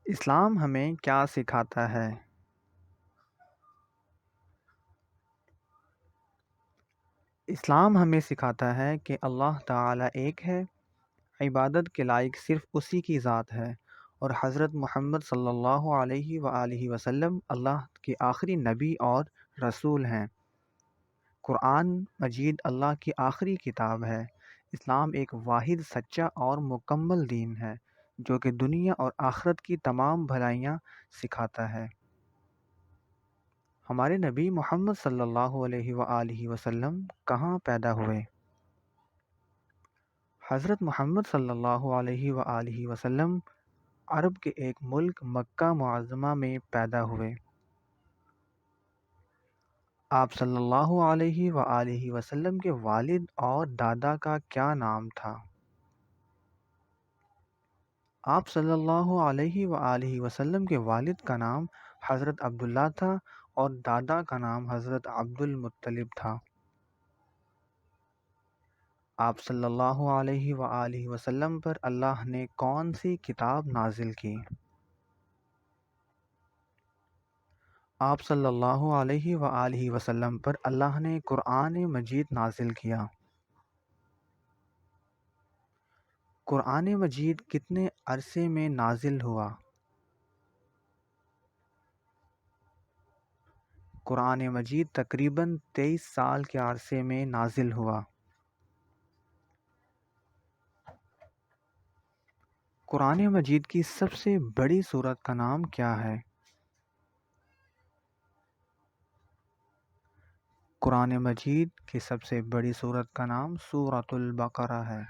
اسلام ہمیں کیا سکھاتا ہے؟ اسلام ہمیں سکھاتا ہے کہ اللہ تعالیٰ ایک ہے، عبادت کے لائق صرف اسی کی ذات ہے، اور حضرت محمد صلی اللہ علیہ وآلہ وسلم اللہ کے آخری نبی اور رسول ہیں۔ قرآن مجید اللہ کی آخری کتاب ہے۔ اسلام ایک واحد، سچا اور مکمل دین ہے جو کہ دنیا اور آخرت کی تمام بھلائیاں سکھاتا ہے۔ ہمارے نبی محمد صلی اللہ علیہ وآلہ وسلم کہاں پیدا ہوئے؟ حضرت محمد صلی اللہ علیہ وآلہ وسلم عرب کے ایک ملک مکہ معظمہ میں پیدا ہوئے۔ آپ صلی اللہ علیہ وآلہ وسلم کے والد اور دادا کا کیا نام تھا؟ آپ صلی اللہ علیہ وآلہ وسلم کے والد کا نام حضرت عبداللہ تھا اور دادا کا نام حضرت عبد المطلب تھا۔ آپ صلی اللہ علیہ وآلہ وسلم پر اللہ نے کون سی کتاب نازل کی؟ آپ صلی اللہ علیہ وآلہ وسلم پر اللہ نے قرآن مجید نازل کیا۔ قرآن مجید کتنے عرصے میں نازل ہوا؟ قرآن مجید تقریباً 23 سال کے عرصے میں نازل ہوا۔ قرآن مجید کی سب سے بڑی سورت کا نام کیا ہے؟ قرآن مجید کی سب سے بڑی سورت کا نام سورۃ البقرہ ہے۔